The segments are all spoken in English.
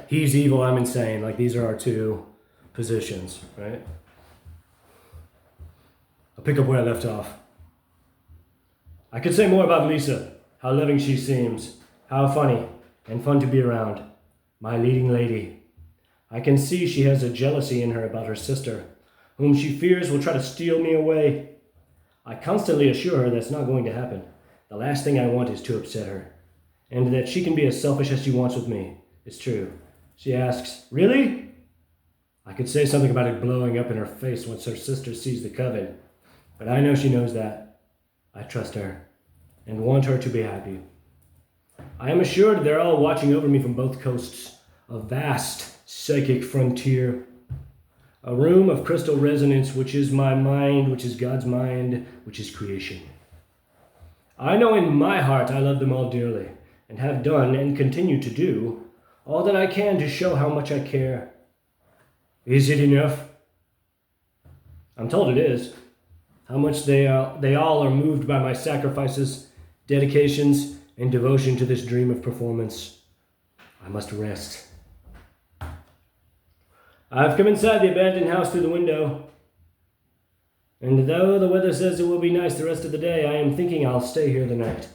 He's evil, I'm insane. Like, these are our two positions, right? I'll pick up where I left off. I could say more about Lisa, how loving she seems, how funny and fun to be around. My leading lady. I can see she has a jealousy in her about her sister, whom she fears will try to steal me away. I constantly assure her that's not going to happen. The last thing I want is to upset her, and that she can be as selfish as she wants with me. It's true. She asks, "Really?" I could say something about it blowing up in her face once her sister sees the Coven, but I know she knows that. I trust her, and want her to be happy. I am assured they're all watching over me from both coasts, a vast psychic frontier, a room of crystal resonance, which is my mind, which is God's mind, which is creation. I know in my heart I love them all dearly, and have done and continue to do all that I can to show how much I care. Is it enough? I'm told it is. How much they all are moved by my sacrifices, dedications, and devotion to this dream of performance. I must rest. I've come inside the abandoned house through the window, and though the weather says it will be nice the rest of the day, I am thinking I'll stay here the night.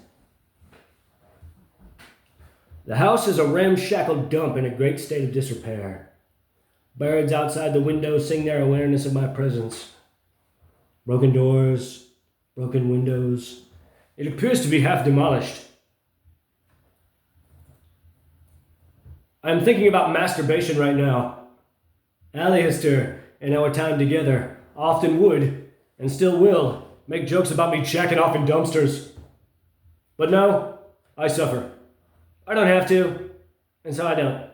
The house is a ramshackle dump in a great state of disrepair. Birds outside the window sing their awareness of my presence. Broken doors, broken windows. It appears to be half demolished. I'm thinking about masturbation right now. Alistair and our time together often would, and still will, make jokes about me jacking off in dumpsters. But no, I suffer. I don't have to, and so I don't.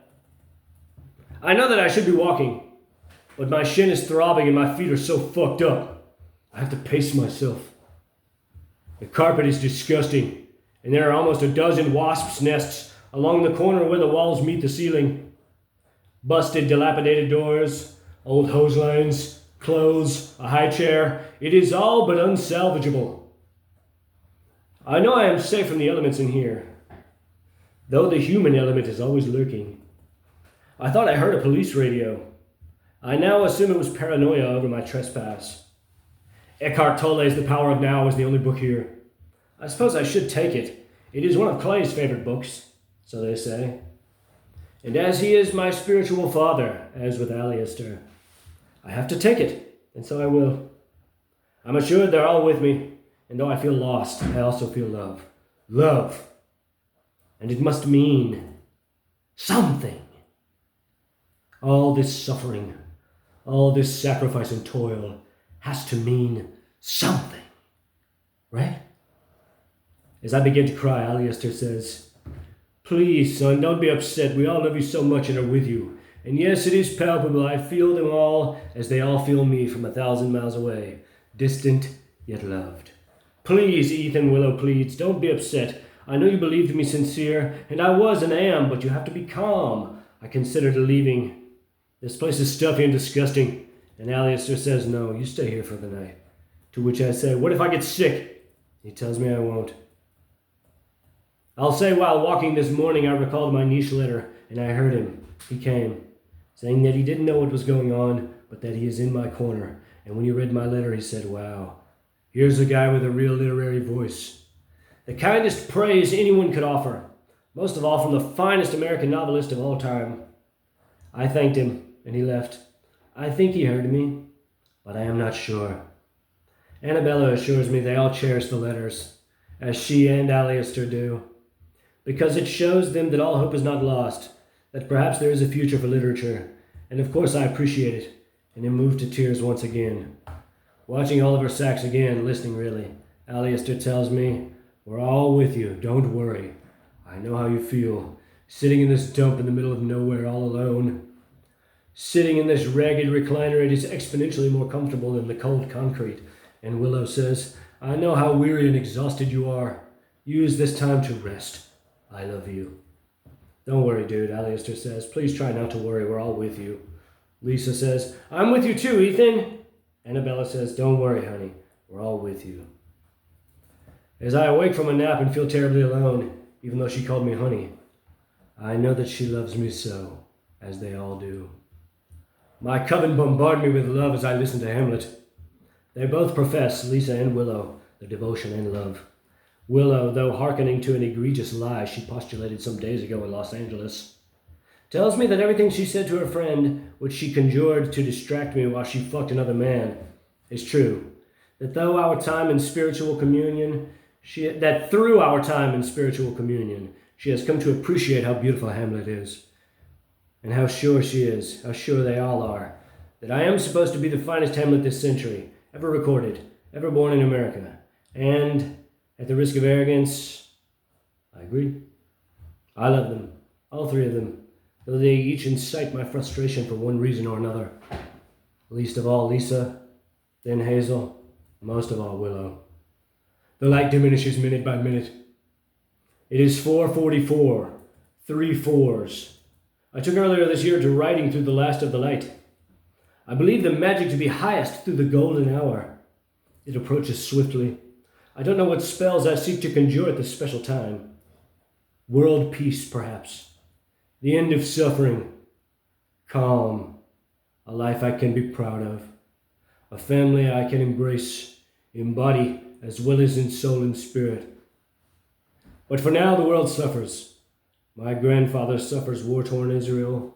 I know that I should be walking, but my shin is throbbing and my feet are so fucked up. I have to pace myself. The carpet is disgusting, and there are almost a dozen wasps' nests along the corner where the walls meet the ceiling. Busted, dilapidated doors, old hose lines, clothes, a high chair. It is all but unsalvageable. I know I am safe from the elements in here, though the human element is always lurking. I thought I heard a police radio. I now assume it was paranoia over my trespass. Eckhart Tolle's The Power of Now is the only book here. I suppose I should take it. It is one of Clay's favorite books, so they say. And as he is my spiritual father, as with Alistair, I have to take it, and so I will. I'm assured they're all with me, and though I feel lost, I also feel love. Love. And it must mean something. All this suffering, all this sacrifice and toil has to mean something, right? As I begin to cry, Alistair says, "Please, son, don't be upset. We all love you so much and are with you. And yes, it is palpable. I feel them all as they all feel me from 1,000 miles away, distant yet loved. Please," Ethan Willow pleads, "don't be upset. I know you believed me sincere, and I was and am, but you have to be calm. I considered leaving. This place is stuffy and disgusting." And Alistair says, "No, you stay here for the night." To which I say, "What if I get sick?" He tells me I won't. I'll say while walking this morning, I recalled my niche letter, and I heard him. He came, saying that he didn't know what was going on, but that he is in my corner. And when he read my letter, he said, "Wow, here's a guy with a real literary voice." The kindest praise anyone could offer, most of all from the finest American novelist of all time. I thanked him, and he left. I think he heard me, but I am not sure. Annabella assures me they all cherish the letters, as she and Alistair do, because it shows them that all hope is not lost, that perhaps there is a future for literature, and of course I appreciate it, and am moved to tears once again. Watching Oliver Sacks again, listening really, Alistair tells me, "We're all with you, don't worry. I know how you feel, sitting in this dump in the middle of nowhere all alone. Sitting in this ragged recliner, it is exponentially more comfortable than the cold concrete." And Willow says, "I know how weary and exhausted you are. Use this time to rest. I love you." "Don't worry, dude," Alistair says. "Please try not to worry. We're all with you." Lisa says, "I'm with you too, Ethan." Annabella says, "Don't worry, honey. We're all with you." As I awake from a nap and feel terribly alone, even though she called me honey, I know that she loves me so. as they all do. My coven bombard me with love as I listen to Hamlet. They both profess, Lisa and Willow, their devotion and love. Willow, though hearkening to an egregious lie she postulated some days ago in Los Angeles, tells me that everything she said to her friend, which she conjured to distract me while she fucked another man, is true. That through our time in spiritual communion, she has come to appreciate how beautiful Hamlet is, and how sure she is, how sure they all are, that I am supposed to be the finest Hamlet this century, ever recorded, ever born in America. And, at the risk of arrogance, I agree. I love them, all three of them, though they each incite my frustration for one reason or another. Least of all Lisa, then Hazel, most of all Willow. The light diminishes minute by minute. It is 4:44, 3 fours. I took earlier this year to riding through the last of the light. I believe the magic to be highest through the golden hour. It approaches swiftly. I don't know what spells I seek to conjure at this special time. World peace, perhaps. The end of suffering. Calm. A life I can be proud of. A family I can embrace, embody, as well as in soul and spirit. But for now the world suffers. My grandfather suffers war-torn Israel.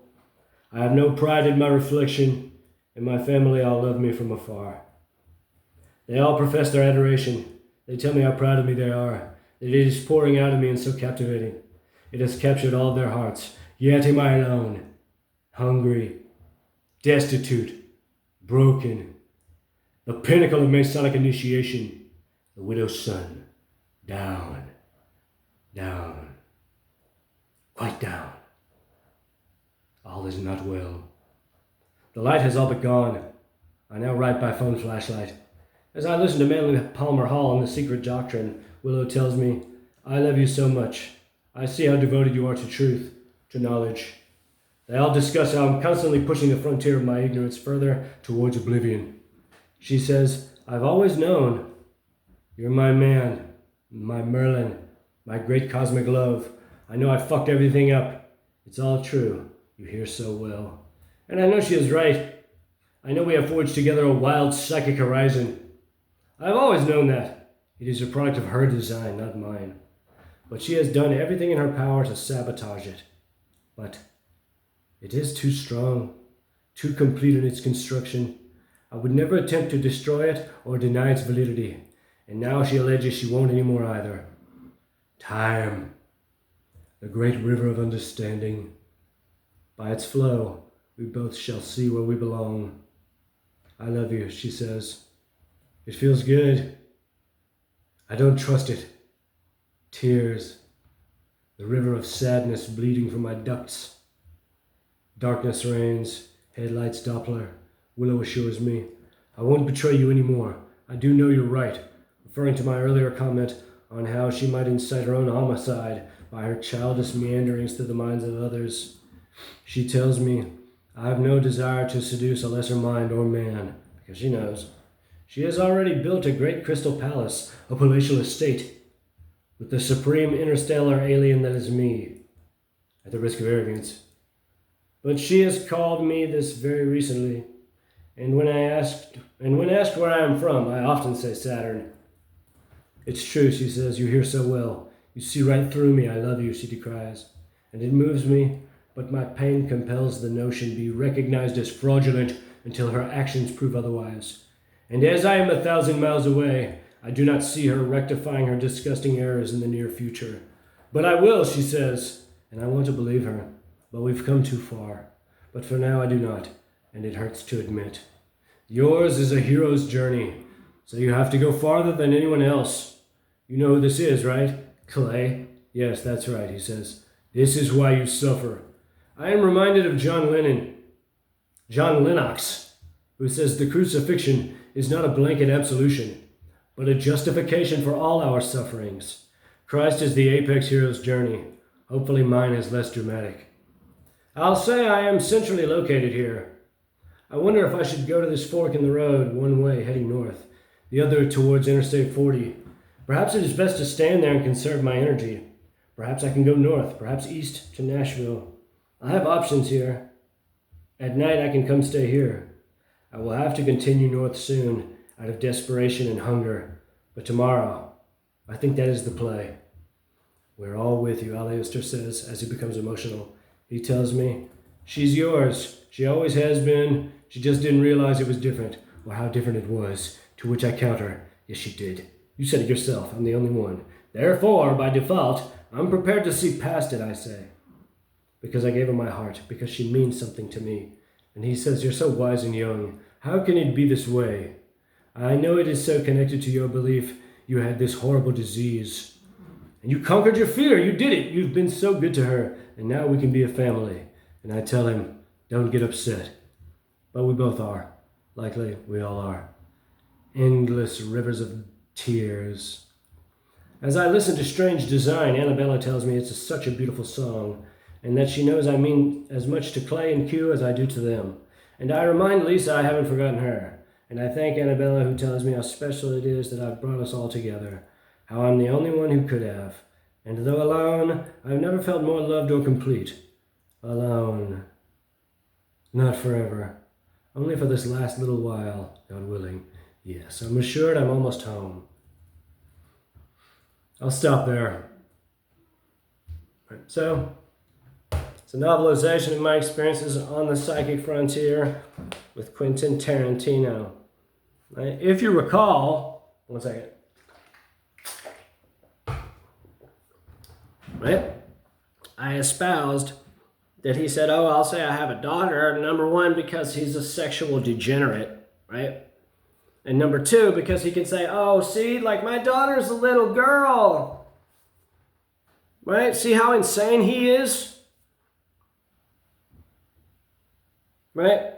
I have no pride in my reflection, and my family all love me from afar. They all profess their adoration. They tell me how proud of me they are, that it is pouring out of me and so captivating. It has captured all their hearts, yet am I alone, hungry, destitute, broken. The pinnacle of Masonic initiation, the widow's son, down, down, quite down. All is not well. The light has all but gone. I now write by phone flashlight. As I listen to Manly Palmer Hall on The Secret Doctrine, Willow tells me, I love you so much. I see how devoted you are to truth, to knowledge. They all discuss how I'm constantly pushing the frontier of my ignorance further towards oblivion. She says, I've always known. You're my man, my Merlin, my great cosmic love. I know I fucked everything up. It's all true. You hear so well. And I know she is right. I know we have forged together a wild psychic horizon. I've always known that. It is a product of her design, not mine. But she has done everything in her power to sabotage it. But it is too strong, too complete in its construction. I would never attempt to destroy it or deny its validity. And now she alleges she won't anymore either. Time, the great river of understanding. By its flow, we both shall see where we belong. I love you, she says. It feels good. I don't trust it. Tears. The river of sadness bleeding from my ducts. Darkness reigns. Headlights Doppler. Willow assures me, I won't betray you anymore. I do know you're right. Referring to my earlier comment on how she might incite her own homicide by her childish meanderings through the minds of others. She tells me, I have no desire to seduce a lesser mind or man, because she knows. She has already built a great crystal palace, a palatial estate, with the supreme interstellar alien that is me, at the risk of arrogance. But she has called me this very recently, and when asked where I am from, I often say Saturn. It's true, she says, you hear so well. You see right through me, I love you, she decries. And it moves me, but my pain compels the notion be recognized as fraudulent until her actions prove otherwise. And as I am 1,000 miles away, I do not see her rectifying her disgusting errors in the near future. But I will, she says, and I want to believe her. But we've come too far. But for now I do not, and it hurts to admit. Yours is a hero's journey, so you have to go farther than anyone else. You know who this is, right? Clay? Yes, that's right, he says. This is why you suffer. I am reminded of John Lennox, who says the crucifixion is not a blanket absolution, but a justification for all our sufferings. Christ is the apex hero's journey. Hopefully mine is less dramatic. I'll say I am centrally located here. I wonder if I should go to this fork in the road, one way heading north, the other towards Interstate 40. Perhaps it is best to stand there and conserve my energy. Perhaps I can go north, perhaps east to Nashville. I have options here. At night I can come stay here. I will have to continue north soon, out of desperation and hunger. But tomorrow, I think that is the play. We're all with you, Alistair says, as he becomes emotional. He tells me, she's yours. She always has been. She just didn't realize it was different, or how different it was. To which I counter, yes, she did. You said it yourself. I'm the only one. Therefore, by default, I'm prepared to see past it, I say. Because I gave her my heart, because she means something to me. And he says, you're so wise and young. How can it be this way? I know it is so connected to your belief you had this horrible disease. And you conquered your fear. You did it. You've been so good to her. And now we can be a family. And I tell him, don't get upset. But we both are. Likely, we all are. Endless rivers of tears. As I listen to Strange Design, Annabella tells me it's such a beautiful song, and that she knows I mean as much to Clay and Q as I do to them. And I remind Lisa I haven't forgotten her. And I thank Annabella, who tells me how special it is that I've brought us all together, how I'm the only one who could have. And though alone, I've never felt more loved or complete. Alone. Not forever. Only for this last little while, God willing. Yes, I'm assured I'm almost home. I'll stop there. Right, so, it's a novelization of my experiences on the psychic frontier with Quentin Tarantino. Right, if you recall, one second. Right? I espoused that he said, oh, I'll say I have a daughter, number one, because he's a sexual degenerate, right? And number two, because he can say, oh, see, like my daughter's a little girl. Right? See how insane he is? Right?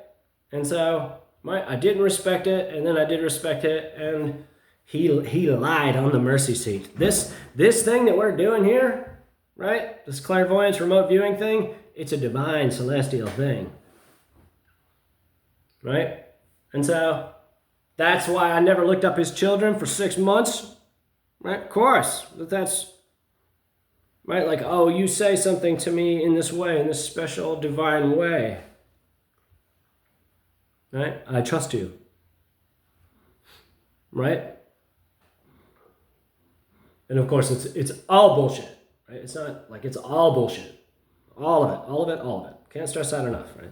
And so I didn't respect it, and then I did respect it, and he lied on the mercy seat. This thing that we're doing here, right? This clairvoyance remote viewing thing, it's a divine celestial thing. Right? And so that's why I never looked up his children for 6 months. Right? Of course. That's right. Like, oh, you say something to me in this way, in this special divine way. Right? I trust you. Right? And of course, it's all bullshit. Right? It's not like it's all bullshit. All of it. All of it. All of it. Can't stress that enough. Right?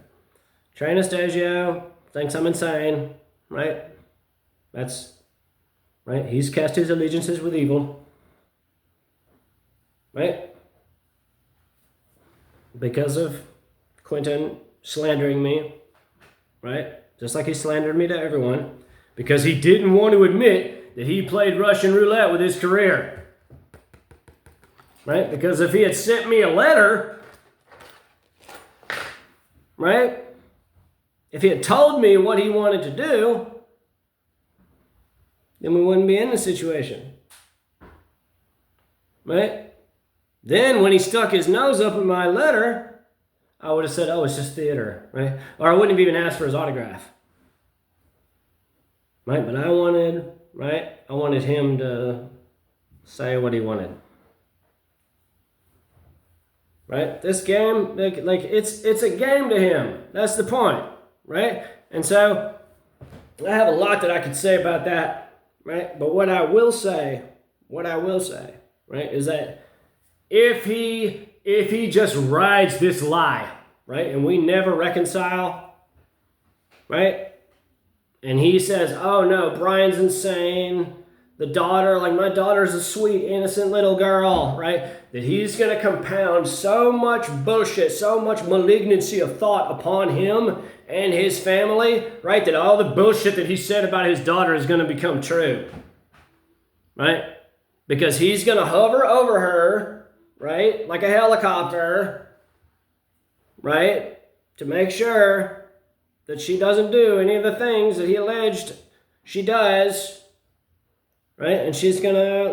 Trey Anastasio thinks I'm insane. Right? That's right. He's cast his allegiances with evil. Right? Because of Quentin slandering me. Right? Just like he slandered me to everyone. Because he didn't want to admit that he played Russian roulette with his career. Right? Because if he had sent me a letter, right? If he had told me what he wanted to do, then we wouldn't be in this situation. Right? Then when he stuck his nose up in my letter, I would have said, oh, it's just theater, right? Or I wouldn't have even asked for his autograph. Right? But I wanted him to say what he wanted. Right? This game, like it's a game to him. That's the point, right? And so I have a lot that I could say about that, right? But what I will say, right, is that if he just rides this lie, right, and we never reconcile, right? And he says, oh no, Brian's insane. The daughter, like my daughter's a sweet, innocent little girl, right? That he's going to compound so much bullshit, so much malignancy of thought upon him and his family, right? That all the bullshit that he said about his daughter is going to become true, right? Because he's going to hover over her, right? Like a helicopter, right? To make sure that she doesn't do any of the things that he alleged she does. Right? And she's going to